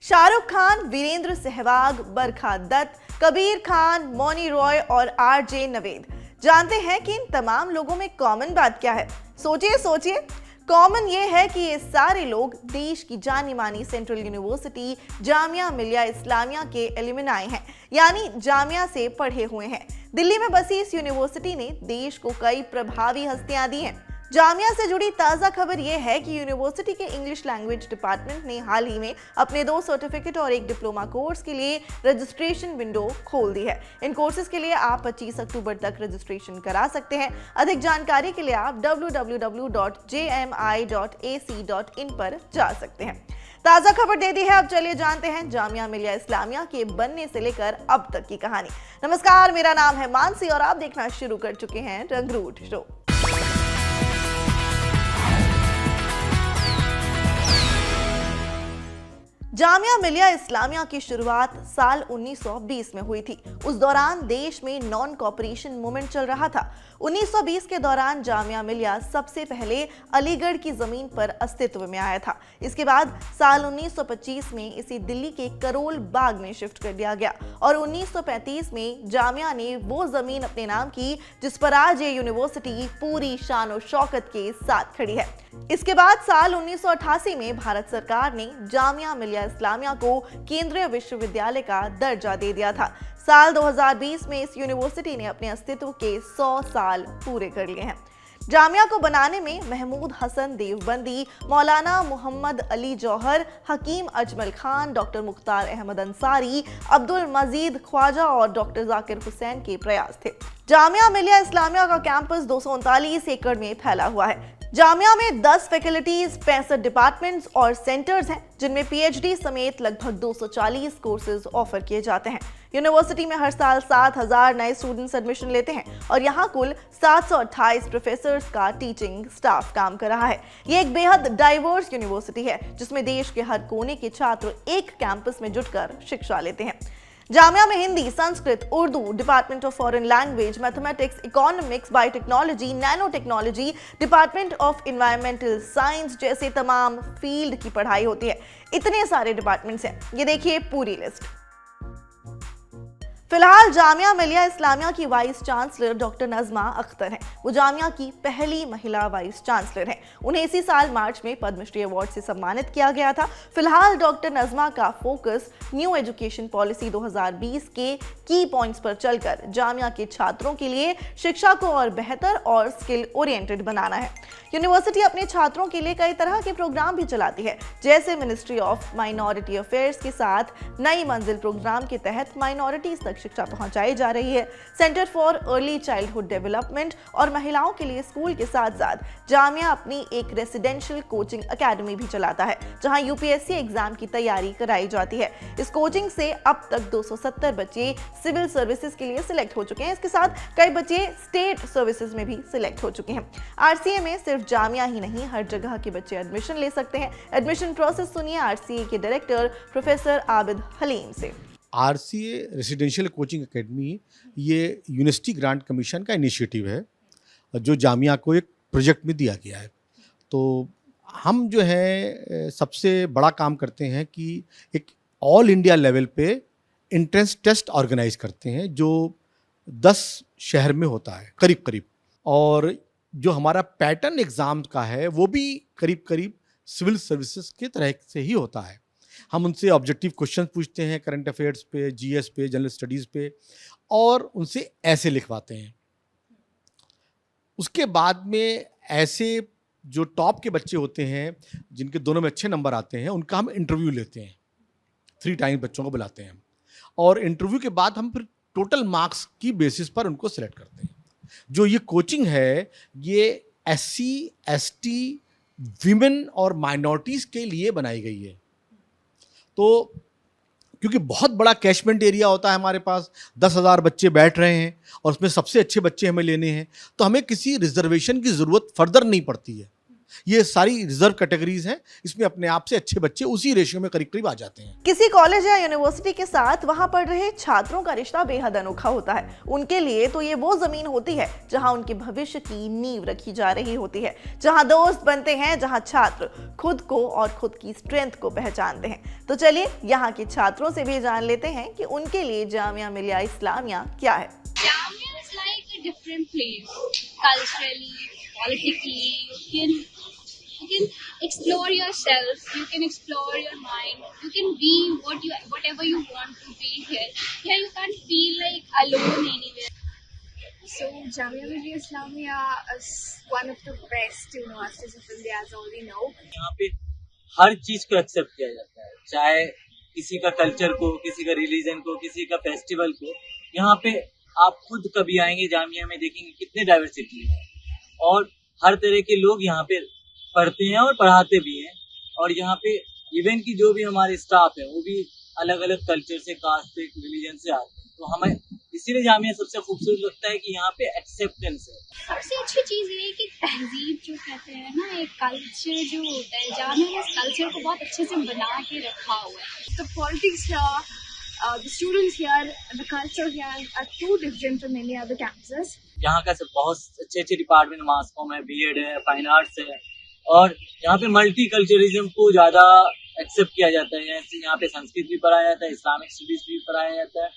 शाहरुख खान, वीरेंद्र सहवाग, बरखा दत्त, कबीर खान, मौनी रॉय और आरजे नवेद। जानते हैं कि इन तमाम लोगों में कॉमन बात क्या है? सोचिए सोचिए। कॉमन ये है कि ये सारे लोग देश की जानी मानी सेंट्रल यूनिवर्सिटी जामिया मिलिया इस्लामिया के एलुमनाई हैं, यानी जामिया से पढ़े हुए हैं। दिल्ली में बसी इस यूनिवर्सिटी ने देश को कई प्रभावी हस्तियां दी हैं। जामिया से जुड़ी ताज़ा खबर यह है कि यूनिवर्सिटी के इंग्लिश लैंग्वेज डिपार्टमेंट ने हाल ही में अपने 2 सर्टिफिकेट और 1 डिप्लोमा कोर्स के लिए रजिस्ट्रेशन विंडो खोल दी है। इन कोर्सेज के लिए आप 25 अक्टूबर तक रजिस्ट्रेशन करा सकते हैं। अधिक जानकारी के लिए आप www.jmi.ac.in पर जा सकते हैं। ताज़ा खबर दे दी है, अब चलिए जानते हैं जामिया मिलिया इस्लामिया के बनने से लेकर अब तक की कहानी। नमस्कार, मेरा नाम है मानसी और आप देखना शुरू कर चुके हैं रंगरूट शो। जामिया मिलिया इस्लामिया की शुरुआत साल 1920 में हुई थी। उस दौरान देश में नॉन कॉपरेशन मूवमेंट चल रहा था। 1920 के दौरान जामिया मिलिया सबसे पहले अलीगढ़ की जमीन पर अस्तित्व में आया था। इसके बाद साल 1925 में इसे दिल्ली के करोल बाग में शिफ्ट कर दिया गया और 1935 में जामिया ने वो जमीन अपने नाम की जिस पर आज ये यूनिवर्सिटी पूरी शान और शौकत के साथ खड़ी है। इसके बाद साल 1988 में भारत सरकार ने जामिया मिलिया इस्लामिया को केंद्रीय विश्वविद्यालय का दर्जा दे दिया था। साल 2020 में इस यूनिवर्सिटी ने अपने अस्तित्व के 100 साल पूरे कर लिए हैं। जामिया को बनाने में महमूद हसन देवबंदी, मौलाना मोहम्मद अली जौहर, हकीम अजमल खान, डॉक्टर मुख्तार अहमद अंसारी, अब्दुल मजीद ख्वाजा और डॉक्टर जाकिर हुसैन के प्रयास थे। जामिया मिलिया इस्लामिया का कैंपस 239 एकड़ में फैला हुआ है। जामिया में 10 फैकल्टीज, 65 डिपार्टमेंट्स और सेंटर्स हैं, जिनमें पीएचडी समेत लगभग 240 कोर्सेज ऑफर किए जाते हैं। यूनिवर्सिटी में हर साल 7000 नए स्टूडेंट्स एडमिशन लेते हैं और यहाँ कुल 728 प्रोफेसर्स का टीचिंग स्टाफ काम कर रहा है। ये एक बेहद डाइवर्स यूनिवर्सिटी है, जिसमें देश के हर कोने के छात्र एक कैंपस में जुटकर शिक्षा लेते हैं। जामिया में Hindi, Sanskrit, Urdu, department of foreign language, mathematics, economics, biotechnology, nano technology, department of environmental science जैसे तमाम फील्ड की पढ़ाई होती है। इतने सारे डिपार्टमेंट्स हैं, ये देखिए पूरी लिस्ट। फिलहाल जामिया मिलिया इस्लामिया की vice chancellor doctor Najma Akhtar हैं। वो जामिया की पहली महिला वाइस चांसलर हैं। उन्हें इसी साल मार्च में पद्मश्री अवार्ड से सम्मानित किया गया था। फिलहाल डॉक्टर नजमा का फोकस न्यू एजुकेशन पॉलिसी 2020 के की पॉइंट्स पर चलकर जामिया के छात्रों के लिए शिक्षा को और बेहतर और स्किल ओरिएंटेड बनाना है। यूनिवर्सिटी अपने छात्रों के लिए कई तरह के प्रोग्राम भी चलाती है, जैसे मिनिस्ट्री ऑफ माइनॉरिटी अफेयर्स के साथ नई मंजिल प्रोग्राम के तहत माइनॉरिटीज तक शिक्षा पहुंचाई जा रही है। Centre for early childhood development और महिलाओं के लिए स्कूल के साथ साथ जामिया अपनी एक रेसिडेंशियल कोचिंग एकेडमी भी चलाता है, जहां यूपीएससी एग्जाम की तैयारी कराई जाती है। इस कोचिंग से अब तक 270 बच्चे सिविल सर्विसेज के लिए सिलेक्ट हो चुके हैं। इसके साथ कई बच्चे स्टेट सर्विसेज में भी सिलेक्ट हो चुके हैं। आरसीए में सिर्फ जामिया ही नहीं, हर जगह के बच्चे एडमिशन ले सकते हैं। एडमिशन प्रोसेस सुनिए आरसीए के डायरेक्टर प्रोफेसर आबिद हलीम से। आरसीए रेसिडेंशियल कोचिंग एकेडमी ये यूनिवर्सिटी ग्रांट कमीशन का इनिशिएटिव है, जो जामिया को एक प्रोजेक्ट में दिया गया है। तो हम जो है सबसे बड़ा काम करते हैं कि एक ऑल इंडिया लेवल पे एंट्रेंस टेस्ट ऑर्गेनाइज करते हैं, जो 10 शहर में होता है करीब करीब। और जो हमारा पैटर्न एग्ज़ाम का है वो भी करीब करीब सिविल सर्विसेज के तरह से ही होता है। हम उनसे ऑब्जेक्टिव क्वेश्चन पूछते हैं करंट अफेयर्स पे, जीएस पे, जनरल स्टडीज़ पे, और उनसे ऐसे लिखवाते हैं। उसके बाद में ऐसे जो टॉप के बच्चे होते हैं, जिनके दोनों में अच्छे नंबर आते हैं, उनका हम इंटरव्यू लेते हैं। 3 टाइम बच्चों को बुलाते हैं और इंटरव्यू के बाद हम फिर टोटल मार्क्स की बेसिस पर उनको सिलेक्ट करते हैं। जो ये कोचिंग है ये SC, ST, विमेन और माइनॉरिटीज़ के लिए बनाई गई है। तो क्योंकि बहुत बड़ा कैशमेंट एरिया होता है हमारे पास, 10,000 बच्चे बैठ रहे हैं और उसमें सबसे अच्छे बच्चे हमें लेने हैं, तो हमें किसी रिजर्वेशन की ज़रूरत फर्दर नहीं पड़ती है। ये सारी रिजर्व कैटेगरीज हैं, इसमें अपने आप से अच्छे बच्चे उसी रेशियो में करीब करीब आ जाते हैं। किसी कॉलेज या यूनिवर्सिटी के साथ वहां पढ़ रहे छात्रों का रिश्ता बेहद अनोखा होता है। उनके लिए तो ये वो जमीन होती है जहां उनके भविष्य की नींव रखी जा रही होती है, जहां दोस्त बनते हैं, जहां छात्र खुद को और खुद की स्ट्रेंथ को पहचानते हैं। तो चलिए यहाँ के छात्रों से भी जान लेते हैं कि उनके लिए जामिया मिलिया इस्लामिया क्या है। Jamia is like a different place, culturally, politically. You can explore yourself. You can explore your mind. You can be whatever you want to be here. Here you can't feel like alone anywhere. So Jamia Millia Islamia is one of the best universities of India, as all we know. यहाँ पे हर चीज को accept किया जाता है, चाहे किसी का कल्चर को, किसी का रिलीजन को, किसी का फेस्टिवल को। यहाँ पे आप खुद कभी आएंगे जामिया में, देखेंगे कितने डाइवर्सिटी है और हर तरह के लोग यहाँ पे पढ़ते हैं और पढ़ाते भी हैं। और यहाँ पे इवन की जो भी हमारे स्टाफ है वो भी अलग अलग कल्चर से, कास्ट से, रिलीजन से आते हैं। तो हमें इसीलिए जामिया सबसे खूबसूरत लगता है कि यहाँ पे एक्सेप्टेंस है। सबसे अच्छी चीज़ ये है कि तहजीब जो कहते हैं ना, एक कल्चर जो होता है, जामिया ने इस कल्चर को बहुत अच्छे से बना के रखा हुआ है। The politics here, the students here, and the culture here are too different from any other campuses. यहाँ का सब बहुत अच्छे अच्छे डिपार्टमेंट, मास कॉम है, बीएड है, फाइन आर्ट्स है और यहाँ पे मल्टी कल्चरलिज्म को ज़्यादा एक्सेप्ट किया जाता है। यहाँ पे संस्कृत भी पढ़ाया जाता है, इस्लामिक स्टडीज भी पढ़ाया जाता है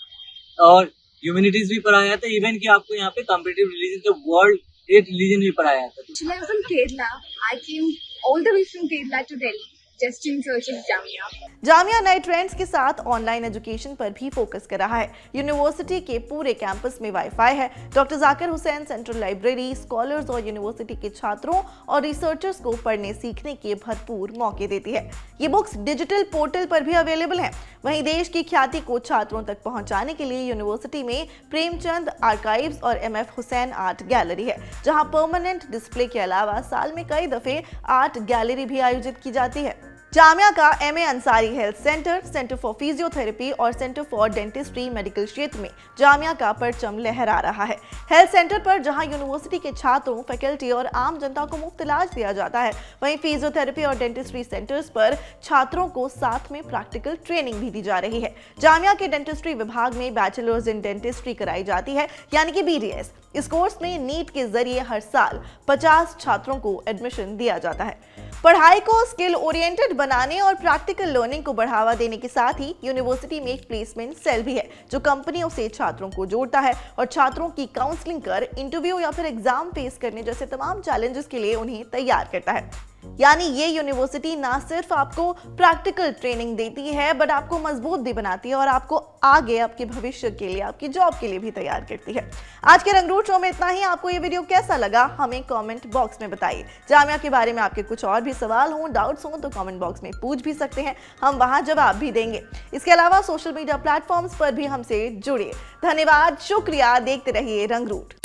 और ह्यूमैनिटीज भी पढ़ाया जाता है। इवन कि आपको यहाँ पे कॉम्पिटिटिव रिलीजन का वर्ल्ड 8 रिलीजन भी पढ़ाया जाता है। Actually, I'm from Kerala. I came all the way from Kerala to Delhi just in search of Jamia. Jamia नए ट्रेंड्स के साथ ऑनलाइन एजुकेशन पर भी फोकस कर रहा है। यूनिवर्सिटी के पूरे कैंपस में वाईफाई है। Doctor Zakir Hussain central library scholars और यूनिवर्सिटी के छात्रों और रिसर्चर्स को पढ़ने सीखने के भरपूर मौके देती है। ये बुक्स डिजिटल पोर्टल पर भी अवेलेबल हैं। वहीं देश की ख्याति को छात्रों तक पहुंचाने के लिए यूनिवर्सिटी में प्रेमचंद आर्काइव्स और MF हुसैन आर्ट गैलरी है, जहां परमानेंट डिस्प्ले के अलावा साल में कई दफे आर्ट गैलरी भी आयोजित की जाती है। जामिया का MA Ansari health centre, centre for physiotherapy और सेंटर फॉर डेंटिस्ट्री मेडिकल क्षेत्र में जामिया का परचम लहरा रहा है। हेल्थ सेंटर पर जहां यूनिवर्सिटी के छात्रों, फैकल्टी और आम जनता को मुफ्त इलाज दिया जाता है, वहीं फिजियोथेरेपी और डेंटिस्ट्री सेंटर्स पर छात्रों को साथ में प्रैक्टिकल ट्रेनिंग भी दी जा रही है। जामिया के डेंटिस्ट्री विभाग में बैचलर्स इन डेंटिस्ट्री कराई जाती है, यानी कि BDS। इस कोर्स में नीट के जरिए हर साल 50 छात्रों को एडमिशन दिया जाता है। पढ़ाई को स्किल ओरिएंटेड बनाने और प्रैक्टिकल लर्निंग को बढ़ावा देने के साथ ही यूनिवर्सिटी में एक प्लेसमेंट सेल भी है, जो कंपनियों से छात्रों को जोड़ता है और छात्रों की काउंसलिंग कर इंटरव्यू या फिर एग्जाम फेस करने जैसे तमाम चैलेंजेस के लिए उन्हें तैयार करता है। यानी ये यूनिवर्सिटी ना सिर्फ आपको प्रैक्टिकल ट्रेनिंग देती है, बट आपको मजबूत भी बनाती है और आपको आगे आपके भविष्य के लिए, आपकी जॉब के लिए भी तैयार करती है। आज के रंगरूट शो में इतना ही। आपको ये वीडियो कैसा लगा हमें कमेंट बॉक्स में बताइए। जामिया के बारे में आपके कुछ और भी सवाल हों, डाउट्स हों तो कमेंट बॉक्स में पूछ भी सकते हैं, हम वहां जवाब भी देंगे। इसके अलावा सोशल मीडिया प्लेटफॉर्म्स पर भी हमसे जुड़िए। धन्यवाद, शुक्रिया, देखते रहिए रंगरूट।